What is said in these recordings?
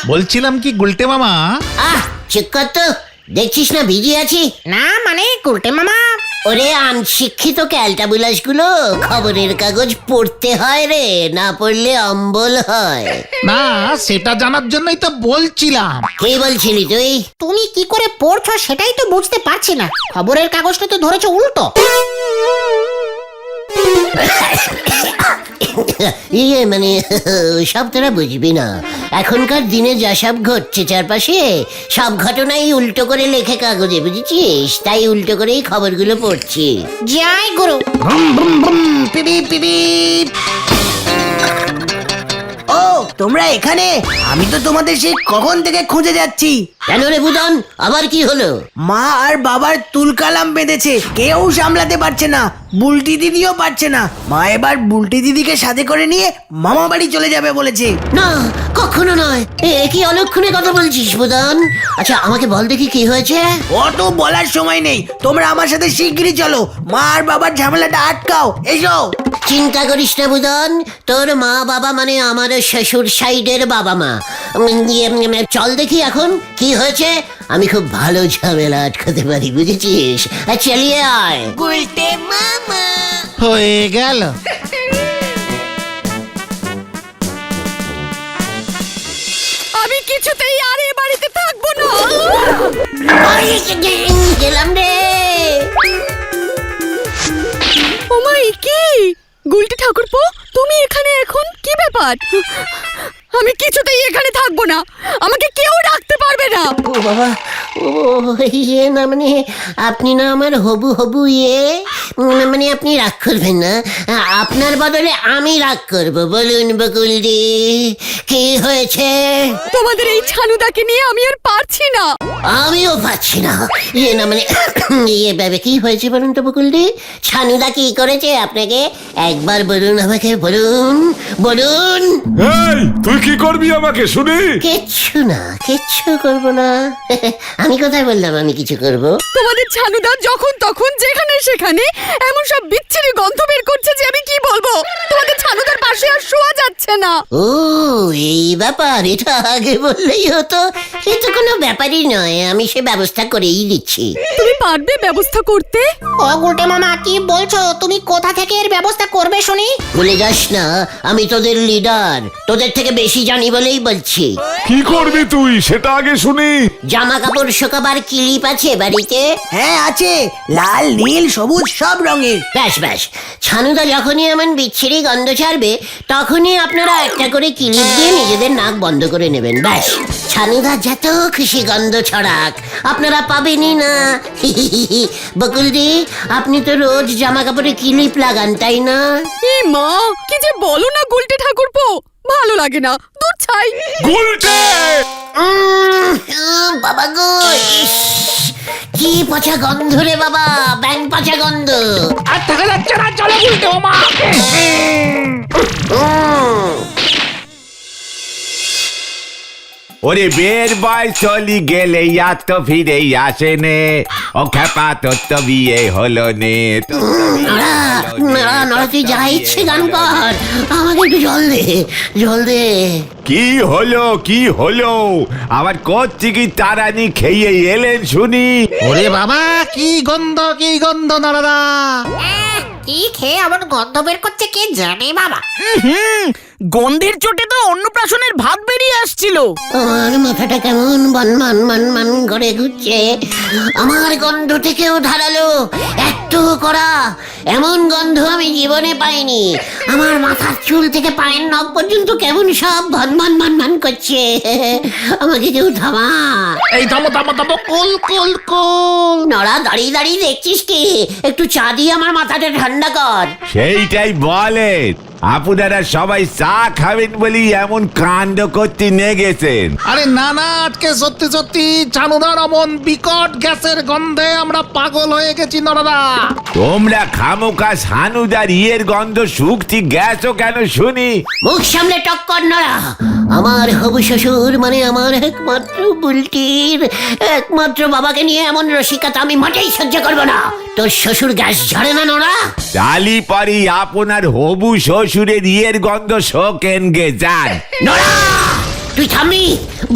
বলছিলাম কি গুলটে মামা, চেক কর তো, দেখছিস না ভিজে আছি। না মানে গুলটে মামা, ওরে অনশিক্ষিত ক্যালটাবুলাস গুলো, খবরের কাগজ পড়তে হয় রে, না পড়লে অম্বল হয়। না সেটা জানার জন্যই তো বলছিলাম। কি বলছিলি তুই? তুমি কি করে পড়ছো সেটাই তো বুঝতে পারছি না। খবরের কাগজটা তো ধরেছো উল্টো। ইয়ে মানে সব তোরা বুঝবি না। এখনকার দিনে যা সব ঘটছে চারপাশে, সব ঘটনাই উল্টো করে লেখে কাগজে, বুঝেছিস? তাই উল্টো করেই খবরগুলো পড়ছি। জয় গুরু। ও তোমরা এখানে? আমি তো তোমাদের সেই কখন থেকে খুঁজে যাচ্ছি। কেন রে বুদন, আবার কি হলো? মা আর বাবার তুলকালাম বেঁধেছে, কেউ সামলাতে পারছে না, বুলটি দিদিও পারছে না। মা এবার বুলটি দিদিকে সাথে করে নিয়ে মামা বাড়ি চলে যাবে বলেছে। না, কখনো নয়। কি অলক্ষণে কথা বলছিস বুদন? আচ্ছা আমাকে বল দেখি কি হয়েছে। অত বলার সময় নেই, তোমরা আমার সাথে শিগগিরই চলো, মা আর বাবার ঝামেলাটা আটকাও। এসো। চিন্তা করিস না বুদন, তোর মা বাবা মানে আমার শ্বশুর সাইডের বাবা মা। চল দেখি এখন কি হয়েছে। আমি খুব ভালো ঝামেলা আটকাতে পারি, বুঝেছিস? চালিয়ে আয়। গুলটে মামা। হয়ে গেল। আমি কিছুতেই আর এ বাড়িতে থাকবো না। গেলাম রে। ওমা কি গুলটে ঠাকুরপো, তুমি এখানে এখন? কি ব্যাপার? আমি কিছুতেই এখানে থাকবো না, আমাকে কেউ রাখতে পারবে না। ও বাবা, ও ইয়ে না মানে আপনি না আমার হবু হবু ইয়ে, মানে আপনি রাগ করবেন না, আপনার বদলে আমি রাগ করব। বলুন বকুলদি, কি হয়েছে? তোমাদের এই ছানুদাকে নিয়ে আমি আর পারছি না। আমিও পাচ্ছি না। ইয়ে না মানে ইয়ে ভাবে কি হয়েছে বলুন তো বকুলদি? ছানুদা কি করেছে আপনাকে? একবার বলুন আমাকে, বলুন বলুন। এই তুই কি করবি আমাকে শুনি? কিচ্ছু করব না। আমি কোথায় বললাম আমি কিছু করব? তোমাদের ছানুদা যখন তখন যেখানে সেখানে এমন সব বিচ্ছিরি গন্ধ বের করছে যে আমি কি বলবো। তোমাদের ছানুদার পাশে আর শোয়া যাচ্ছে না। ও এই ব্যাপার, এটা আগে বললেই হতো। এ তো কোনো ব্যাপারই নয়, আমি সে ব্যবস্থা করেই দিচ্ছি। তুমি পারবে ব্যবস্থা করতে? ও গুলটে মামা, কি বলছো? তুমি কোথা থেকে এর ব্যবস্থা করবে শুনি? ভুলে যাস না, আমি তোদের লিডার, তোদের থেকে বেশি জানি বলেই বলছি। কি করবি তুই সেটা আগে শুনি। জামা কাপড় শুকাবার ক্লিপ আছে বাড়িতে? হ্যাঁ আছে, লাল নীল সবুজ সব রঙের। ব্যাস ব্যাস, ছানুদা যখনই এমন বিচ্ছিরি গন্ধ ছাড়বে তখনই আপনারা একটা করে ক্লিপ দিয়ে নিজেদের নাক বন্ধ করে নেবেন। ব্যাস, ছানুদা যত খুশি গন্ধ ছড়াক, আপনারা পাবেনই না। বকুলদি, আপনি তো রোজ জামা কাপড়ে ক্লিপ লাগান তাই না? এ মা, কি যে বলো না গুলটে ঠাকুরপো, ভালো লাগে না, দূর ছাই। গুলটে! বাবা গো, ইস, কি পচা গন্ধ রে বাবা, ব্যাং পচা গন্ধ। আর থাকা যাচ্ছে না, চলো গুলটে মামা। ওরে বের বয়স চলি গেলে আর তো ফিরেই আসে নে, ও খেপা তোর তো বিয়ে হলো নে। নড়া তুই যা ইচ্ছে গান কর, আমাকে একটু জল দে। কি হলো আবার করছি কি তারানি খেয়ে এলেন শুনি? ওরে বাবা, কি গন্ধ নাড়া। কি খেয়ে এমন গন্ধ বের করছে কে জানে বাবা। গন্ধের চোটে তো অন্নপ্রাশনের ভাত বেরিয়ে আসছিল। আমার মাথাটা কেমন মান করে ঘুরছে। আমার গন্ধ থেকেও ধারালো, এত কড়া, এমন গন্ধ আমি জীবনে পাইনি। আমার মাথার চুল থেকে পায়ের নখ পর্যন্ত কেমন সব মান করছে। আমাকে কেউ থামা। এই থামো, কুল। নড়া দাঁড়িয়ে দেখছিস কি? একটু চা দিয়ে আমার মাথাটা ঠান্ডা কর। সেইটাই বলেন, আপনারা সবাই চা খাবেন বলি এমন কাণ্ড করতে নেগেছেন। আরে না, আজকে সত্যি ছানুদার অমন বিকট গ্যাসের গন্ধে আমরা পাগল হয়ে গেছি নড়া। তোমরা খামোকা সানুদার ইয়ের গন্ধ শুকতি গেছো কেন শুনি? মুখ সামনে টক্কর নড়া। আমার হবু শ্বশুর মানে আমার একমাত্র বুলটির একমাত্র বাবাকে নিয়ে এমন রসিকতা আমি মোটেই সহ্য করবো না। তোর শ্বশুর গ্যাস ঝরে না নড়া? চালি পারি আপনার হবু শ্বশুরের ইয়ের গন্ধ শোকেন গে যান। নড়া, তুই থামবি,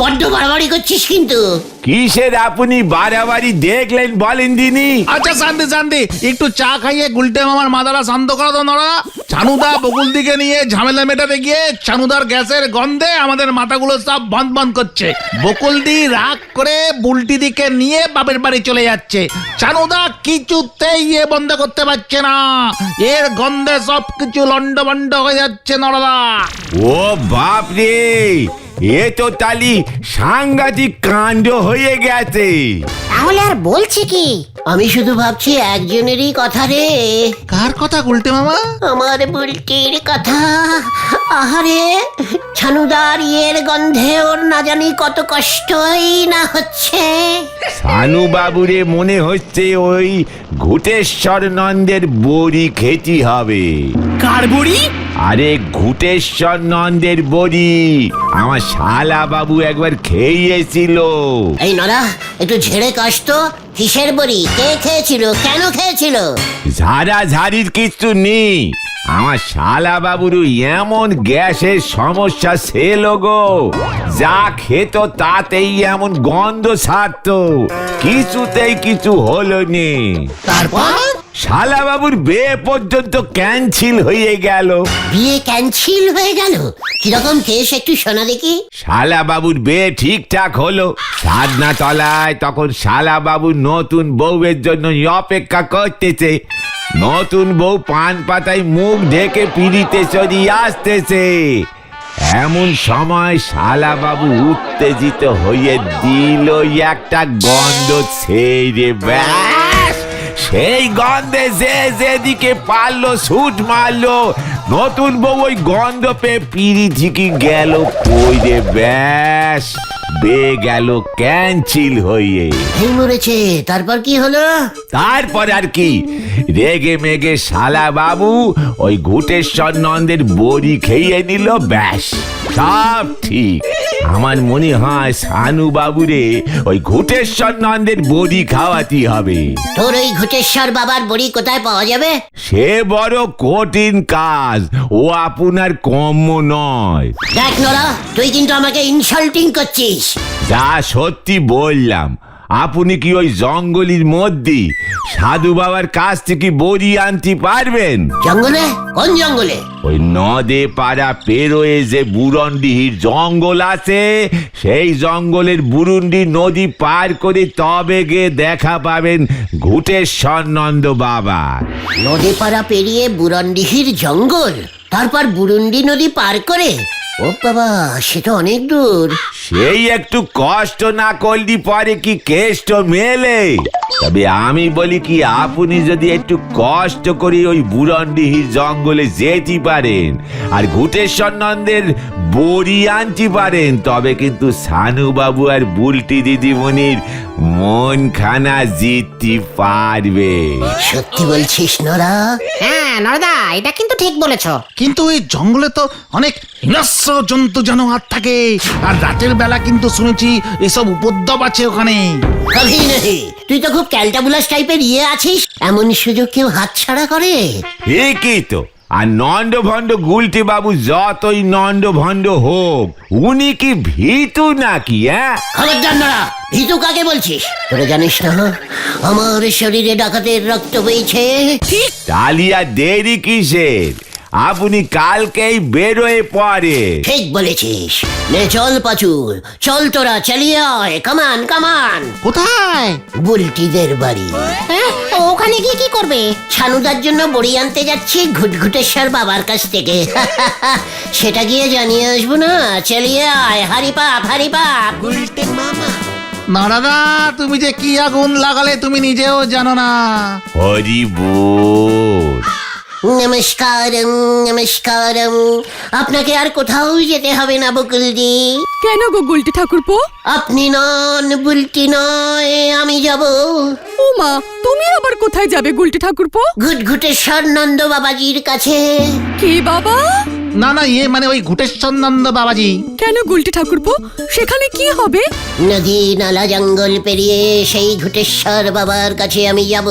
বড্ড বাড়াবাড়ি করছিস কিন্তু। কিসের আপনি বাড়াবাড়ি দেখলেন বলেন দিনি? আচ্ছা শান্তি শান্তি, একটু চা খাইয়ে গুলটে মামার মাথাটা শান্ত করা তো নড়া। চানুদা বকুল দিকে নিয়ে ঝামেলা মেটাতে গিয়ে চানুদার গ্যাসের গন্ধে আমাদের মাথাগুলো সব বন্ধ বন্ধ করছে। বকুলদি রাগ করে বুলটি দিকে নিয়ে বাপের বাড়ি চলে যাচ্ছে। চানুদা কিছুতেই বন্ধ করতে পারছে না, এর গন্ধে সব কিছু লন্ডভন্ড হয়ে যাচ্ছে নড়া। ও বাপ রে, এ তো তালি সাংঘাতিক কাণ্ড হয়ে গেছে। তাহলে আর বলছি কি, আমি শুধু ভাবছি একজনেরই কথা রে। কার কথা গুলটে মামা? আমার বুলটির কথা। আহারে, ছানুদার ইয়ের গন্ধে ওর না জানি কত কষ্টই না হচ্ছে। সানু বাবুরে মনে হচ্ছে ওই ঘুটেশ্বর নন্দের বড়ি খেতে হবে। কার বুড়ি? আরে ঘুটেশ্বর নন্দের বড়ি আমার শালা বাবু একবার খেয়েছিল। এই নরা, একটু ঝেড়ে কাশ তো। কিসের বড়ি? কে খেয়েছিল? কেন খেয়েছিল? ঝাড়াঝাড়ির কিছু নেই, আমার শালা বাবুর এমন গ্যাসের সমস্যা ছিল গো, যা খেত তাতেই এমন গন্ধ ছাড়তো, কিছুতেই কিছু হলো নে। তারপর? শালা বাবুর বিয়ে পর্যন্ত ক্যান্সেল হয়ে গেল। বিয়ে ক্যান্সেল হয়ে গেল? কিরকম কেস একটু শোনা দেখি। শালা বাবুর বিয়ে ঠিকঠাক হলো, সাধনা তলায় তখন শালা বাবু নতুন বউয়ের জন্য অপেক্ষা করতেছে। নতুন বউ পান পাতায় মুখ ঢেকে পিড়িতে চড়িয়ে আসতেছে। এমন সময় শালা বাবু উত্তেজিত হয়ে দিল একটা গন্ধ ছেড়ে, ব্যাস সেই গন্ধে যে যেদিকে পারলো ছুট মারলো। নতুন বউ ওই গন্ধ পেয়ে পিড়ি ঝিকি গেল কইরে, ব্যাস বে গেল ক্যান্সেল হয়ে। এই মরেছে, তারপর কি হলো? তারপর আর কি, রেগে মেগে শালা বাবু ওই ঘুটেশ্বর নন্দের বড়ি খেয়ে নিল, ব্যাস সব ঠিক। আমার মনে হয় সানু বাবুরে ওই ঘুটেশ্বর নন্দের বড়ি খাওয়াতে হবে। তোর ওই ঘুটেশ্বর বাবার বড়ি কোথায় পাওয়া যাবে? সে বড় কঠিন কাজ, ও আপনার কম্য নয়। দেখ নরা, তুই কিন্তু আমাকে ইনসাল্টিং করছিস। যা সত্যি বললাম। আপনি কি ওই জঙ্গলের মধ্যে সাধু বাবার কাছ থেকে বড়ি আনতে পারবেন? জঙ্গলে? কোন জঙ্গলে? ওই নদে পাড়া পেরোয়ে যে বুরন্ডিহির জঙ্গল আছে, সেই জঙ্গলের বুরুন্ডি নদী পার করে তবে গিয়ে দেখা পাবেন ঘুটেশ্বর নন্দ বাবা। নদী পাড়া পেরিয়ে বুরন্ডিহির জঙ্গল, তারপর বুরুন্ডি নদী পার করে? ও বাবা, সেটা অনেক দূর। সেই একটু কষ্ট না করলি পরে কি কেষ্ট মেলে? তবে আমি বলি কি, আপনি যদি একটু কষ্ট করে ওই বুরন্ডিহির জঙ্গলে যেতে পারেন আর ঘুটেশ্বর নন্দের বড়ি আনতে পারেন, তবে কিন্তু সানু বাবু আর বুলটি দিদিমণির মন খানা জিততে পারবে। সত্যি বলছিস নরা? হ্যাঁ নরদা, এটা কিন্তু ঠিক বলেছো। কিন্তু এই জঙ্গলে তো অনেক হিংস্র জন্তু জানোয়ার থাকে, আর রাতের বেলা কিন্তু শুনেছি এসব উপদ্রব আছে ওখানে। কভি নেই, তুই তো খুব ক্যালটাবুলাস টাইপের ইয়ে আছিস। এমন সুযোগ কেউ হাতছাড়া করে? ঠিকই তো। আর নন্দ ভণ্ড গুলটি বাবু যতই নন্দ ভণ্ড হোক, উনি কি ভীতু নাকি? খবরদার নরা, ভিতু কাকে বলছিস? তোরা জানিস না আমার শরীরে ডাকাতের রক্ত বইছে। ডালিয়া দেরি কিসের? আপনি কালকেই বেরোয় পড়ে। ঠিক বলেছিস। নে চল পাচু, চল তোরা, চালিয়ে আয়। কামান কামান। কোথায়? বুলটিদের বাড়ি। হ্যাঁ, ওখানে গিয়ে কি করবে? ছানুদার জন্য বড়ি আনতে যাচ্ছি ঘুটঘুটেশ্বর বাবার কাছ থেকে। সেটা গিয়ে জানিয়ে আসবো না? চালিয়ে আয়, হারি পাপ হারি পাপ। উল্টে মামা। নারাদা, তুমি যে কি আগুন লাগালে তুমি নিজেও জানো না। হরি বল। নমস্কারম নমস্কারম। আপনাকে আর কোথাও যেতে হবে না বকুলদি। কেন গো গুলটে ঠাকুরপো? আপনি নন, বুলটি নয়, আমি যাব। ও মা, তুমি আবার কোথায় যাবে গুলটে ঠাকুরপো? ঘুটঘুটেশ্বর নন্দ বাবাজির কাছে। কি বাবা? না না, ইয়ে মানে ওই ঘুটেশ্বর নন্দ বাবাজি। কেন গুলটে ঠাকুরপো, সেখানে কি হবে? নদী নালা জঙ্গল পেরিয়ে সেই ঘুটেশ্বর বাবার কাছে আমি যাব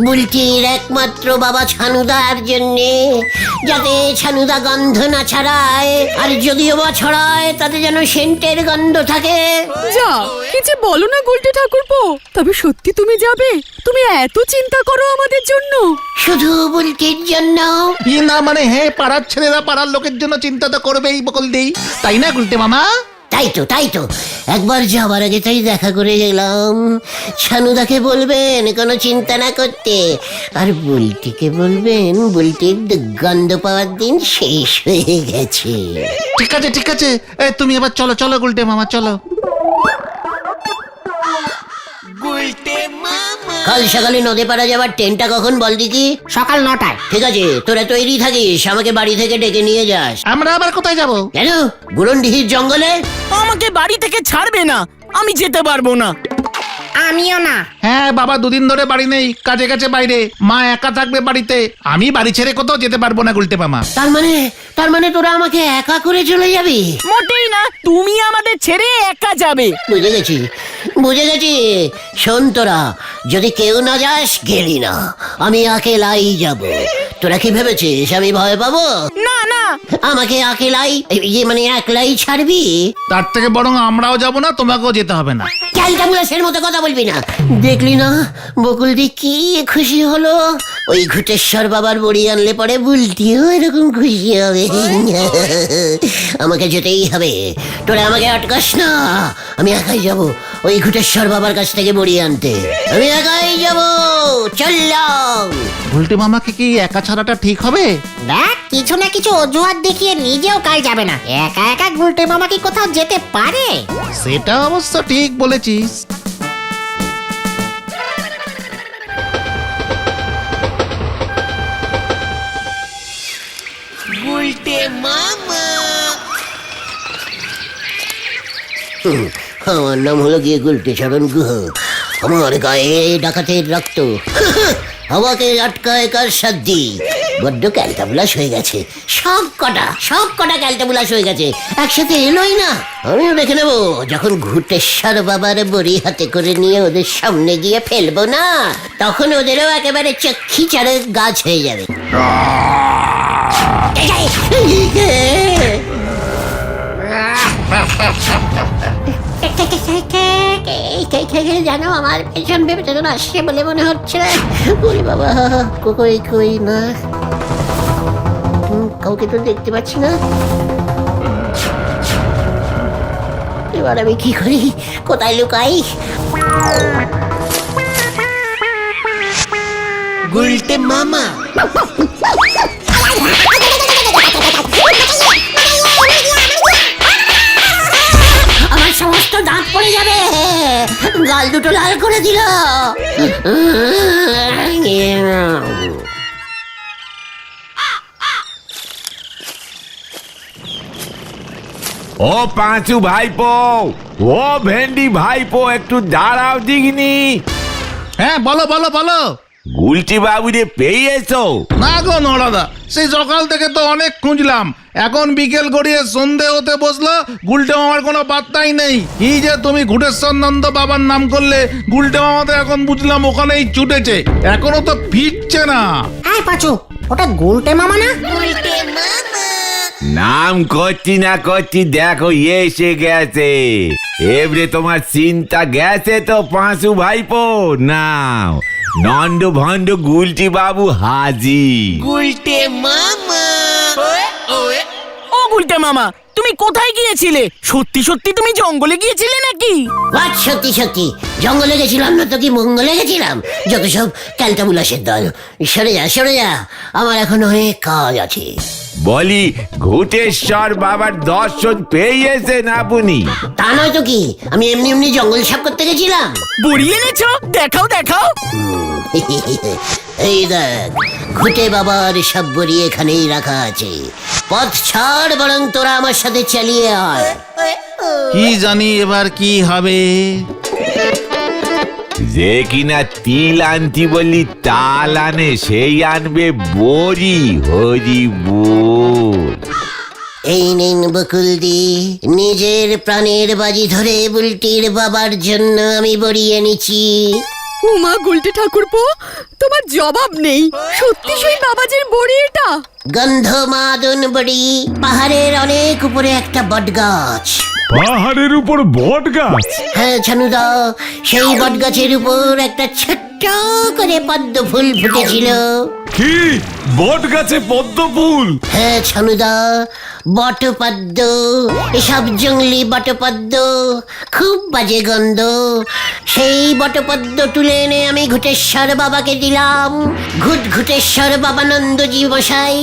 বুলটির একমাত্র বাবা ছানুদার জন্যে, যাতে ছানুদা গন্ধ না ছড়ায়, আর যদিও বা ছড়ায় তাতে যেন সেন্টের গন্ধ থাকে। যা, কি যে বলো না গুলটে ঠাকুরপো, তবে সত্যি তুমি যাবে? তুমি এত চিন্তা করো আমাদের জন্য? শুধু বুলটির জন্য? না মানে হ্যাঁ, পাড়ার ছেলেরা পাড়ার লোকের জন্য চিন্তা তো করবেই বকুলদি, তাই না গুলটে মামা? তাই তো একবার যাবার আগে তাই দেখা করে গেলাম। ছানুদাকে বলবেন কোনো চিন্তা না করতে, আর বুলটিকে বলবেন বুলটির গন্ধ পাওয়ার দিন শেষ হয়ে গেছে। ঠিক আছে, তুমি এবার চলো চলো গুলটে মামা, চলো। কাল সকালে নদী পাড়া যাবার ট্রেনটা কখন বল দেখি? সকাল 9টায়। ঠিক আছে, তোরা তৈরি থাকিস, আমাকে বাড়ি থেকে ডেকে নিয়ে যাস। আমরা আবার কোথায় যাব? কেন? বুরনডিহির জঙ্গলে। আমাকে বাড়ি থেকে ছাড়বে না, আমি যেতে পারবো না। আমিও না। হ্যাঁ, বাবা দুদিন ধরে বাড়ি নেই, কাজে গেছে বাইরে, মা একা থাকবে বাড়িতে, আমি বাড়ি ছেড়ে কোথাও যেতে পারবো না গুলটে মামা। তার মানে তোরা আমাকে একা করে চলে যাবি? মোটেই না, তুমি আমাদের ছেড়ে একা যাবে। বুঝে গেছি। শোন তোরা, যদি কেউ না যাস গেলি না, আমি একেলাই যাব। তোরা কি ভেবেছিস আমি ভয় পাবো? না না, আমাকে একলাই ছাড়বি? তার থেকে বরং আমরাও যাব না, তোমাকেও যেতে হবে না। ক্যালটাবুলাসের মতো কথা বলবি না। দেখলি না বকুলদি কি খুশি হলো? ওই ঘুটেশ্বর বাবার বড়ি আনলে পরে বুলটিও এরকম খুশি হবে। আমাকে যেতেই হবে, তোরা আমাকে আটকাস না। আমি একাই যাব ওই ঘুটেশ্বর বাবার কাছ থেকে বড়ি আনতে, আমি একাই যাব। চললাম। গুলটে মামাকে কি একা ছাড়াটা ঠিক হবে? দেখ, কিছু না কিছু অজুহাত দেখিয়ে নিজেও কাল যাবে না। একা একা গুলটে মামা কি কোথাও যেতে পারে? সেটা অবশ্য ঠিক বলেছিস। আমার নাম হলো গিয়ে গুলটে চরণ গুহ। আমার গায়ে ডাকাতের রক্ত। আমাকে আটকায় কার সাধ্যি? বড্ড ক্যালটাবুলাস হয়ে গেছে, সব কটা ক্যালটাবুলাস হয়ে গেছে, একসাথে এলোই না। আমিও দেখে নেবো, যখন ঘুটেশ্বর বাবার বড়ি হাতে করে নিয়ে ওদের সামনে গিয়ে ফেলবো না, তখন ওদেরও একেবারে চক্ষি চারে গাছ হয়ে যাবে। জানো, আমার পেছন বেদনা আসছে বলে মনে হচ্ছে। ওরে বাবা, কই না, কাউকে তো দেখতে পাচ্ছি না। এবার আমি কি করি, কোথায় লুকাই? গুলটে মামা। আমার সমস্ত দাঁত পড়ে যাবে, গাল দুটো লাল করে দিল। ও পাঁচু ভাইপো, ও ভেন্ডি ভাইপো, একটু দাঁড়াও দিগনি। হ্যাঁ, বলো। গুলটি বাবুরে পেয়েছো? না গো নড়াদা, সেই সকাল থেকে তো অনেক খুঁজলাম, এখন বিকেল গড়িয়ে সন্ধে হতে বসলো, গুলটে মামার কোনো বার্তাই নেই। কি যে তুমি ঘুটেশ্বর নন্দ বাবার নাম করলে, গুলটে মামা তো এখন বুঝলাম ওখানেই ছুটেছে, এখনো তো ফিরছে না। এই পাচু, ওটা গুলটে মামা না? নাম করছি না করছি, দেখো এসে গেছে। এবারে তোমার চিন্তা গেছে তো পাঁচু ভাইপো। নাও, নন্দ ভন্ড গুলটি বাবু হাজির। ও গুলটে মামা, তুমি কোথায় গিয়েছিলে? সত্যি সত্যি তুমি জঙ্গলে গিয়েছিলে নাকি? সত্যি জঙ্গলে গেছিলাম না তো কি মঙ্গলে গেছিলাম? যত সব ক্যালটাবুলাসের দল, সরে যা, আমার এখন অনেক কাজ আছে। বলি, ঘুটেশ্বর বাবার দর্শন পেয়েছেন আপনি? তা নয় তো কি, আমি এমনি জঙ্গল সাফ করতে গেছিলাম। বড়ি এনেছো? দেখাও। এই দেখ, ঘুটে বাবার সব বড়ি এখানেই রাখা আছে। পথ ছাড়, বরং তোরা আমার সাথে চালিয়ে আয়। কি জানি এবার কি হবে। যে কিনা তিল আনতি বললি তাল আনে, সেই আনবে বড়ি। হরি বল। এই নিন বকুলদি, নিজের প্রাণের বাজি ধরে বুলটির বাবার জন্য আমি বড়ি এনেছি। উমা গুলটে ঠাকুরপো, তোমার জবাব নেই। সত্যি সেই বাবাজির বড়ি এটা? গন্ধমাদন বড়ি। পাহাড়ের অনেক উপরে একটা বট গাছ। পাহাড়ের উপর বট গাছ? হ্যাঁ ছানুদা, সেই বট গাছের উপর একটা ছোট্ট করে পদ্ম ফুল ফুটেছিল। কি বট গাছে পদ্ম ফুল? হ্যাঁ ছানুদা, বটপদ্ম। এসব জঙ্গলি বটপদ্ম, খুব বাজে গন্ধ। সেই বটপদ্ম তুলে এনে আমি ঘুটেশ্বর বাবাকে দিলাম। ঘুটেশ্বর বাবানন্দজি মশাই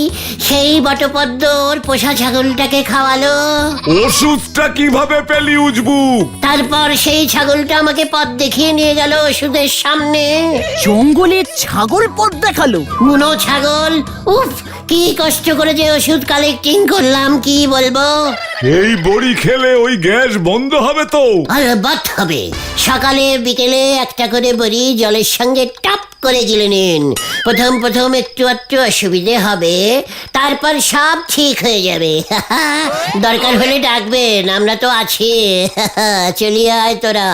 সেই বটপদ্ম ওর পোষা ছাগলটাকে খাওয়ালো। ওষুধটা কিভাবে পেলি উজবুক? তারপর সেই ছাগলটা আমাকে পথ দেখিয়ে নিয়ে গেল ওষুধের সামনে। জঙ্গলে ছাগল পথ দেখালো? বুনো ছাগল। উফ, কি কষ্ট করে যে ওষুধ কালেক্টিং করলাম, কি বলবো। এই বড়ি খেলে ওই গ্যাস বন্ধ হবে তো? আলবাত হবে। সকালে বিকেলে একটা করে বড়ি জলের সঙ্গে টপ করে গিলে নিন। প্রথম একটু অসুবিধে হবে, তারপর সব ঠিক হয়ে যাবে। দরকার হলে ডাকবেন, আমরা তো আছি। চলিয়ে আয় তোরা।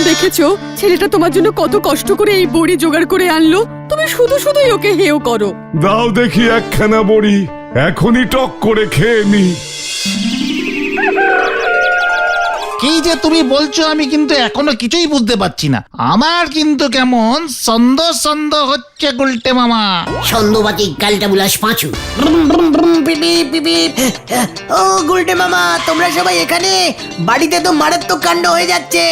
দেখেছো ছেলেটা তোমার জন্য কত কষ্ট করে এই বড়ি জোগাড় করে আনলো, তুমি শুধুই ওকে হেও করো। দাও দেখি একখানা বড়ি, এখনই টক করে খেয়ে নি। কি যে তুমি বলছো আমি কিন্তু এখনো কিছুই বুঝতে পারছি না। আমার কিন্তু কেমন সন্দেহ হচ্ছে গুলটে মামা। সন্ধ্যবাতিক গালটা বুলাস পাঁচু। ও গুলটে মামা, তোমরা সবাই এখানে? বাড়িতে তো মারাত্মক কাণ্ড হয়ে যাচ্ছে।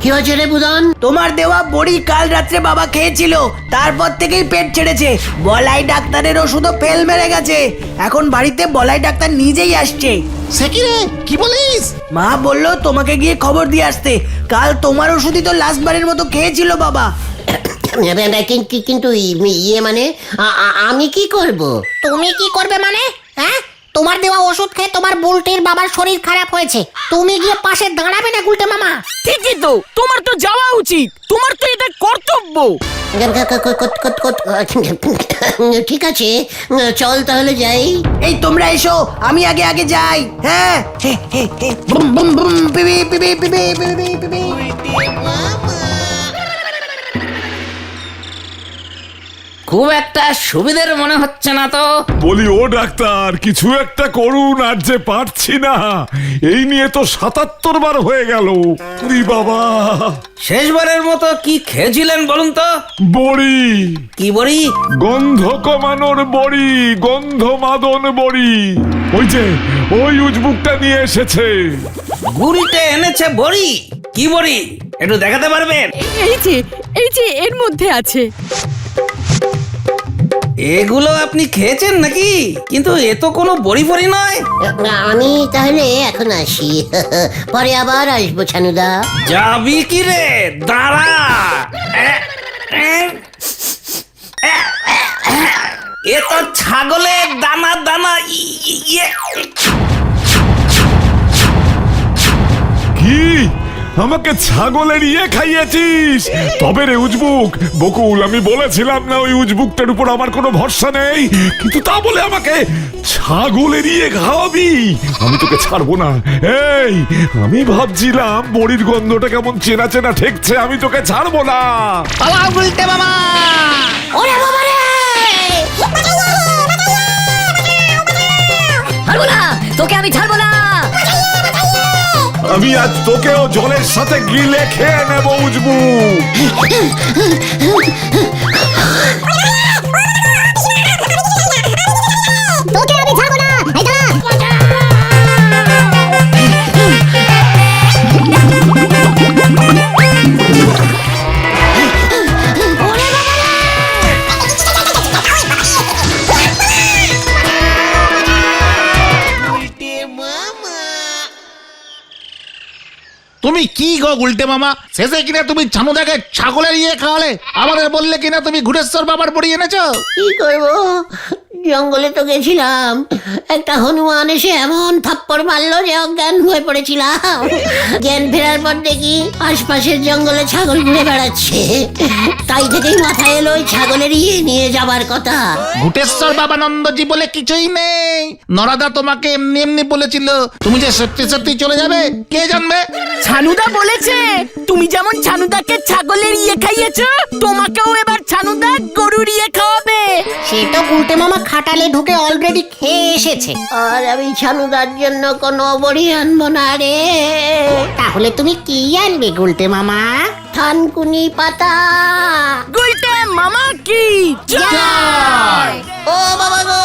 কি হয়েছে রে বুদন? তোমার দেওয়া বড়ি কাল রাত্রে বাবা খেয়েছিল, তারপর থেকেই পেট ছেড়েছে। বলাই ডাক্তারের ওষুধও ফেল মেরে গেছে। এখন বাড়িতে বলাই ডাক্তার নিজেই আসছে। সে কি রে, কি বলিস? মা বললো তোমাকে গিয়ে খবর দিয়ে আসতে। কাল তোমার ওষুধই তো লাস্ট বারের মতো খেয়েছিল বাবা। কিন্তু ইয়ে মানে আমি কি করব? তুমি কি করবে মানে? হ্যাঁ, তোমার দেওয়া ওষুধ খেয়ে তোমার বুলটির বাবার শরীর খারাপ হয়েছে, তুমি গিয়ে পাশে দাঁড়াবে না গুলটে মামা? ঠিকই তো, তোমার তো যাওয়া উচিত, তোমার তো এটা কর্তব্য। ঠিক আছে, চল তাহলে যাই। এই তোমরা এসো, আমি আগে যাই। হ্যাঁ, বুম বুম বুম, পিপি পিপি পিপি পিপি পিপি। খুব একটা সুবিধের মনে হচ্ছে না তো। বলি ও ডাক্তার, কিছু একটা করুন, আর যে পারছি না। এই নিয়ে তো ৭৭ বার হয়ে গেল। তুই বাবা, শেষবারের মতো কি খেয়েছিলেন বলুন তো? বড়ি। কি বড়ি? গন্ধ কমানোর বড়ি, গন্ধমাদন বড়ি। ওই উজবুকটা নিয়ে এসেছে। গুলটে এনেছে বড়ি? কি বড়ি একটু দেখাতে পারবেন? এই যে এর মধ্যে আছে। এগুলো আপনি খেয়েছেন নাকি? কিন্তু এ তো কোনো বড়ি ফড়ি নয়। আমি তাহলে এখন আসি, পরে আবার আসবো ছানুদা। যাবি কি রে, দাঁড়া। এ তো ছাগলের দানা দানা। কি আমাকে ছাগলের ইয়ে খাইয়েছিস? তবে রে উজবুক, বকুল, আমি বলেছিলাম না ওই উজবুকটার উপর আমার কোনো ভরসা নেই, কিন্তু তা বলে আমাকে ছাগলের ইয়ে খাওয়াবি? আমি তোকে ছাড়বো না। এই, আমি ভাবছিলাম বড়ির গন্ধটা কেমন চেনা চেনা ঠেকছে, আমি তোকে ছাড়বো না। পালা গুলটে মামা। ওরে বাবা রে! ছাড়বো না তোকে, আমি ছাড়বো না। আমি আজ তোকেও জলের সাথে গিলে খেয়ে নেবো উজবুক। তোকে আমি ছাড়বো না। তুমি কি গো গুলটে মামা, শেষে কিনা তুমি ছানুদাকে ছাগলের ইয়ে খাওয়ালে, আমাদের বললে কিনা তুমি ঘুরেশ্বর বাবার বড়ি এনেছো। কি করবো, জঙ্গলে তো গেছিলাম, একটা হনুমান এসে এমন থাপ্পড় মারলো যে অজ্ঞান হয়ে পড়েছিলাম। জ্ঞান ফেরার পর দেখি আশপাশের জঙ্গলে ছাগল ঘুরে বেড়াচ্ছে। তাই থেকেই মাথায় এলো ওই ছাগলেরই নিয়ে যাবার কথা। ভূতেশ্বর বাবানন্দজি বলে কিছুই নেই। নরাদা তোমাকে এমনি এমনি বলেছিল, তুমি যে সত্যি সত্যি চলে যাবে কে জানবে। ছানুদা বলেছে তুমি যেমন ছানুদাকে ছাগলের ইয়ে খাইয়েছো, তোমাকেও এবার ছানুদা গরুর ইয়ে খাওয়াবে। সে তো গুলটে মামা খাটালে ঢুকে অলরেডি খেয়ে এসেছে। আর আমি ছানুদার জন্য কোনো বড়ি আনবো না রে। তাহলে তুমি কি আনবে গুলটে মামা? থানকুনি পাতা। গুলটে মামা কি জয়। ও বাবা গো,